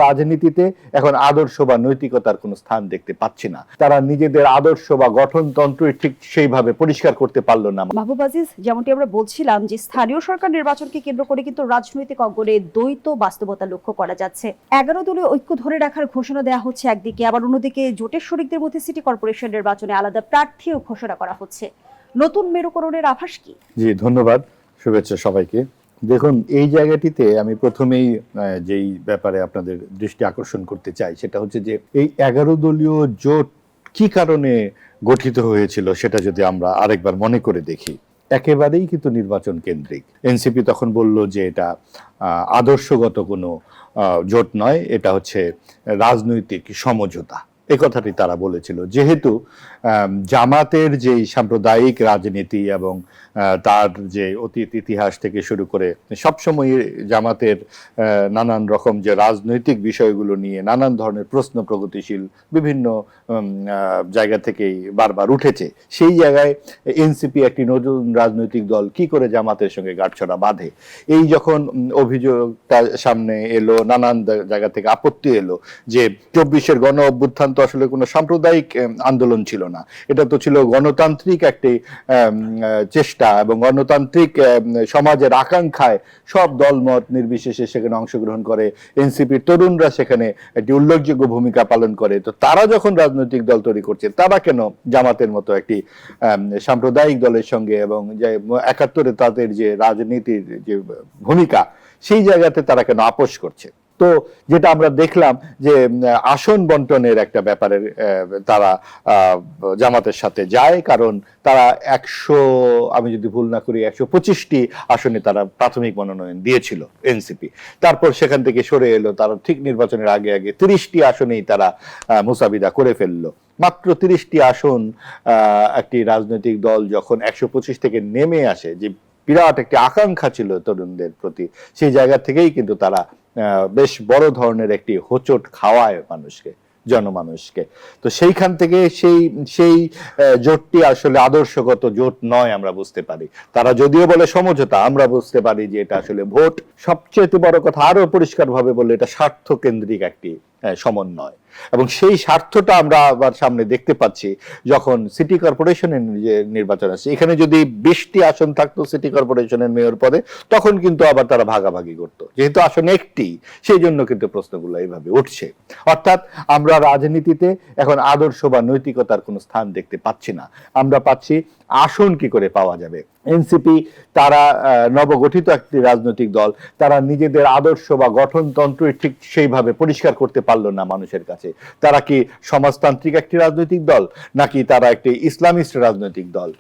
রাজনীতিতে এখন আদর্শ বা নৈতিকতার কোনো স্থান দেখতে পাচ্ছি না। তারা নিজেদের আদর্শ বা গঠনতন্ত্র ঠিক সেইভাবে পরিষ্কার করতে পারলো না। মাহবুব আজিজ, যেমনটি আমরা বলছিলাম যে স্থানীয় সরকার নির্বাচনকে কেন্দ্র করে কিন্তু রাজনৈতিক অঙ্গনে দ্বৈত বাস্তবতা লক্ষ্য করা যাচ্ছে। 11 দলীয় ঐক্য ধরে রাখার ঘোষণা দেওয়া হচ্ছে একদিকে, আবার অন্যদিকে জোটের শরিকদের মধ্যে সিটি কর্পোরেশন নির্বাচনে আলাদা প্রার্থীও ঘোষণা করা হচ্ছে। নতুন মেরুকরণের আভাস কি? জি, ধন্যবাদ, শুভেচ্ছা সবাইকে। দেখুন, এই জায়গাটিতে আমি প্রথমেই যেই ব্যাপারে আপনাদের দৃষ্টি আকর্ষণ করতে চাই সেটা হচ্ছে যে এই 11 দলীয় জোট কি কারণে গঠিত হয়েছিল সেটা যদি আমরা আরেকবার মনে করে দেখি। একেবারেই কিন্তু নির্বাচন কেন্দ্রিক। এনসিপি তখন বলল যে এটা আদর্শগত কোনো জোট নয়, এটা হচ্ছে রাজনৈতিক সমঝোতা। এই কথাটি তারা বলেছিল। যেহেতু জামাতের যেই সাম্প্রদায়িক রাজনীতি এবং তার যে অতীত ইতিহাস থেকে শুরু করে সবসময় জামাতের নানান রকম যে রাজনৈতিক বিষয়গুলো নিয়ে নানান ধরনের প্রশ্ন প্রগতিশীল বিভিন্ন জায়গা থেকেই বারবার উঠেছে, সেই জায়গায় এনসিপি একটি নতুন রাজনৈতিক দল কি করে জামাতের সঙ্গে গাঁটছড়া বাঁধে, এই যখন অভিযোগটা সামনে এলো, নানান জায়গা থেকে আপত্তি এলো যে 24-এর গণ অভ্যুত্থান তো আসলে কোনো সাম্প্রদায়িক আন্দোলন ছিল না, এটা তো ছিল গণতান্ত্রিক একটি চেষ্টা এবং গণতান্ত্রিক সমাজের আকাঙ্ক্ষায় সব দলমত নির্বিশেষে সেখানে অংশগ্রহণ করে, এনসিপির তরুণরা সেখানে একটি উল্লেখযোগ্য ভূমিকা পালন করে। তো তারা যখন রাজনৈতিক দল তৈরি করছে, তারা কেন জামাতের মতো একটি সাম্প্রদায়িক দলের সঙ্গে এবং যে 71-এ তাদের যে রাজনীতির যে ভূমিকা, সেই জায়গাতে তারা কেন আপোষ করছে? তো যেটা আমরা দেখলাম যে আসন বন্টনের একটা ব্যাপারে তারা জামাতের সাথে যায়, কারণ তারা 100, আমি যদি ভুল না করি 125টি আসনে তারা প্রাথমিক মনোনয়ন দিয়েছিল এনসিপি। তারপর সেখান থেকে সরে এলো, তারা ঠিক নির্বাচনের আগে আগে 30টি আসনেই তারা মুসাবিদা করে ফেললো। মাত্র 30টি আসন একটি রাজনৈতিক দল যখন 125 থেকে নেমে আসে, যে বিরাট একটি আকাঙ্ক্ষা ছিল তরুণদের প্রতি, সেই জায়গা থেকেই কিন্তু তারা বেশ বড় ধরনের একটি হোঁচট খাওয়ায় মানুষকে, জনমানুষকে। তো সেইখান থেকে সেই জোটটি আসলে আদর্শগত জোট নয় আমরা বুঝতে পারি। তারা যদিও বলে সমঝোতা, আমরা বুঝতে পারি যে এটা আসলে ভোট। সবচেয়ে বড় কথা, আরো পরিষ্কার ভাবে বলে, এটা স্বার্থ কেন্দ্রিক একটি সমন্বয়। এবং সেই স্বার্থটা আমরা আবার সামনে দেখতে পাচ্ছি যখন সিটি কর্পোরেশনের নির্বাচন আসছে। এখানে যদি 20টি আসন থাকতো সিটি কর্পোরেশনের মেয়র পদে, তখন কিন্তু আবার তারা ভাগাভাগি করতো। যেহেতু আসন একটি, সেই জন্য কিন্তু প্রশ্নগুলো এইভাবে উঠছে। অর্থাৎ আমরা রাজনীতিতে এখন আদর্শ বা নৈতিকতার কোনো স্থান দেখতে পাচ্ছি না, আমরা পাচ্ছি আসন কি করে পাওয়া যাবে। এনসিপি তারা নবগঠিত একটি রাজনৈতিক দল, তারা নিজেদের আদর্শ বা গঠনতন্ত্র ঠিক সেইভাবে পরিষ্কার করতে পারলো না মানুষের কাছে। তারা কি সমাজতান্ত্রিক একটি রাজনৈতিক দল, নাকি তারা একটি ইসলামিস্ট রাজনৈতিক দল?